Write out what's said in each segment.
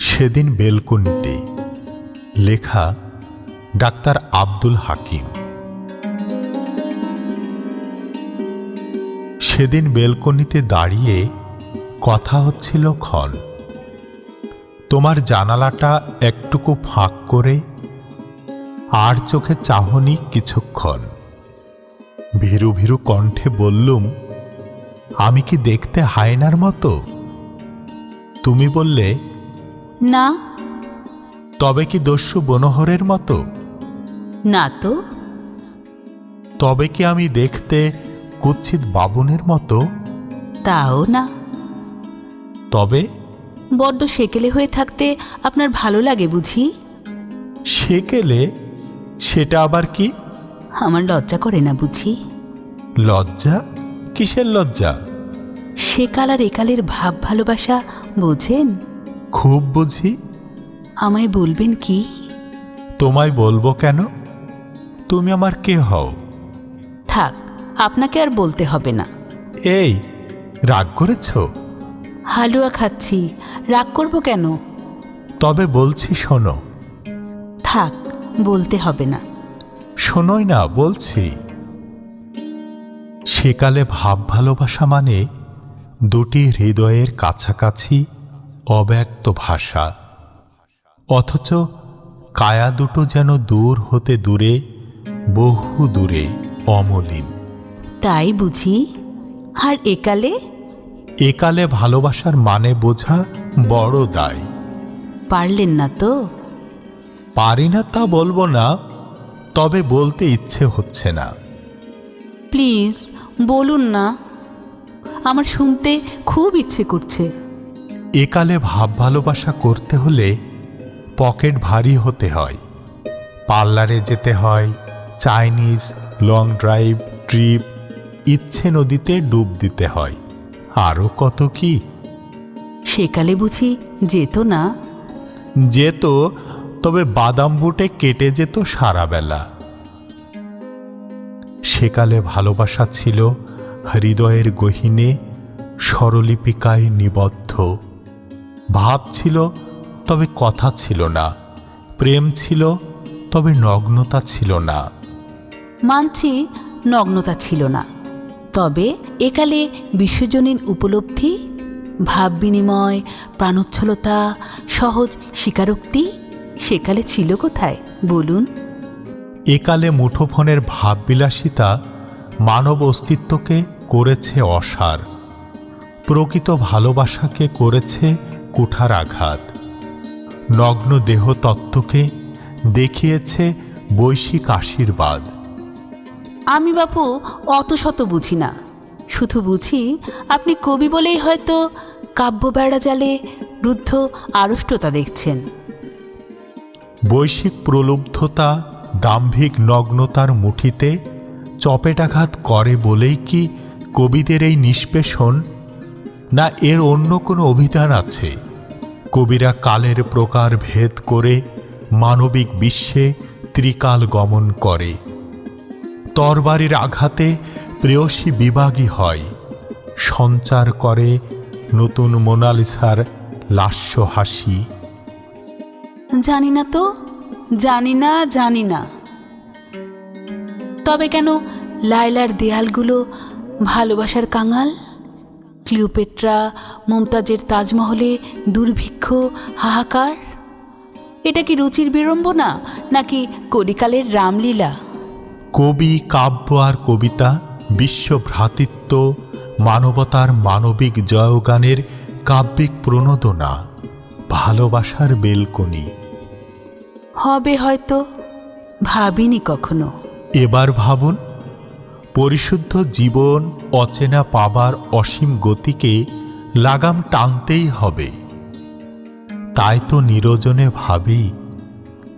সেদিন বেলকনিতে, লেখা ডাক্তার আব্দুল হাকিম। সেদিন বেলকনিতে দাঁড়িয়ে কথা হচ্ছিল ক্ষণ। তোমার জানালাটা একটুকু ফাঁক করে আর চোখে চাহনি কিছুক্ষণ। ভীরু ভীরু কণ্ঠে বললুম, আমি কি দেখতে হায়নার মতো? তুমি বললে, না। তবে কি দস্যু বনোহরের মতো? না তো। তবে কি আমি দেখতে কুৎসিত বাবুনের মতো? তাও না। তবে বড্ড সেকেলে হয়ে থাকতে আপনার ভালো লাগে বুঝি? সেকেলে? সেটা আবার কি? আমার লজ্জা করে না বুঝি? লজ্জা? কিসের লজ্জা? সেকাল আর একালের ভাব ভালোবাসা বোঝেন? খুব বুঝি। আমায় বলবেন কি? তোমায় বলবো কেন? তুমি আমার কে হও? থাক, আপনাকে আর বলতে হবে না। এই, রাগ করেছ? হালুয়া খাচ্ছি, রাগ করব কেন? তবে বলছি শোনো। থাক, বলতে হবে না। শোনোই না, বলছি। সেকালে ভাব ভালোবাসা মানে দুটি হৃদয়ের কাছাকাছি অব্যক্ত ভাষা, অথচ কায়া দুটো যেন দূর হতে দূরে, বহু দূরে, অমলিন। তাই বুঝি? আর একালে? একালে ভালোবাসার মানে বোঝা বড় দায়। পারলেন না তো? পারি না তা বলবো না, তবে বলতে ইচ্ছে হচ্ছে না। প্লিজ বলুন না, আমার শুনতে খুব ইচ্ছে করছে। একালে ভাব ভালোবাসা করতে হলে পকেট ভারী হতে হয়, পার্লারে যেতে হয়, চাইনিজ, লং ড্রাইভ, ট্রিপ, ইচ্ছে নদীতে ডুব দিতে হয়, আরও কত কি। সেকালে বুঝি যেত না? যেত, তবে বাদাম বুটে কেটে যেত সারা বেলা। সেকালে ভালোবাসা ছিল হৃদয়ের গহীনে স্বরলিপিকায় নিবদ্ধ। ভাব ছিল, তবে কথা ছিল না। প্রেম ছিল, তবে নগ্নতা ছিল না। মানছি নগ্নতা ছিল না, তবে একালে বিশ্বজনীন উপলব্ধি, ভাব বিনিময়, প্রাণোচ্ছলতা, সহজ স্বীকারোক্তি সেকালে ছিল কোথায় বলুন? একালে মুঠোফোনের ভাববিলাসিতা মানব অস্তিত্বকে করেছে অসার, প্রকৃত ভালোবাসাকে করেছে কুঠারাঘাত, নগ্ন দেহতত্ত্বকে দেখিয়েছে বৈশ্বিক আশীর্বাদ। আমি বাপু অত শত বুঝি না, শুধু বুঝি আপনি কবি বলেই হয়তো কাব্য বেড়া জালে রুদ্ধ আড়ষ্টতা দেখছেন। বৈশ্বিক প্রলুব্ধতা দাম্ভিক নগ্নতার মুঠিতে চপেটাঘাত করে বলেই কি কবিদের এই নিষ্পেষণ, না এর অন্য কোনো অভিধান আছে? কবিরা কালের প্রকার ভেদ করে মানবিক বিশ্বে ত্রিকাল গমন করে। তরবারির আঘাতে প্রেয়সী বিভাগী হয়, সঞ্চার করে নতুন মোনালিসার লাস্য হাসি। জানি না তো, জানি না। তবে কেন লায়লার দেয়ালগুলো ভালোবাসার কাঙাল? ক্লিওপেট্রা, মুমতাজের তাজমহলে দুর্ভিক্ষ, হাহাকার? এটা কি রুচির বিড়ম্বনা, নাকি কলিকালের রামলীলা? কবি, কাব্য আর কবিতা বিশ্ব ভ্রাতৃত্ব, মানবতার মানবিক জয়গানের কাব্যিক প্রণোদনা, ভালোবাসার বেলকনি। হবে হয়তো, ভাবিনি কখনো। এবার ভাবুন, পরিশুদ্ধ জীবন অচেনা পাবার অসীম গতিকে লাগাম টানতেই হবে। তাই তো নিরজনে ভাবি,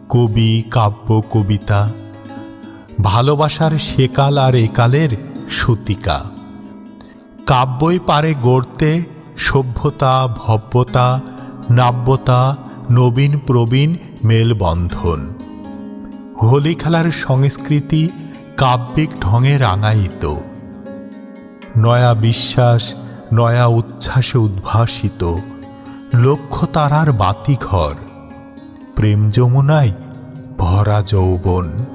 কবি, কাব্য, কবিতা ভালোবাসার সেকাল আর একালের সূতিকা। কাব্যই পারে গড়তে সভ্যতা, ভব্যতা, নাব্যতা, নবীন প্রবীণ মেলবন্ধন। হোলি খেলার সংস্কৃতি কাব্যিক ঢঙে রাঙায়িত। নয়া বিশ্বাস নয়া উচ্ছ্বাসে উদ্ভাসিত, লক্ষ্য তারার বাতিঘর, প্রেম যমুনায় ভরা যৌবন।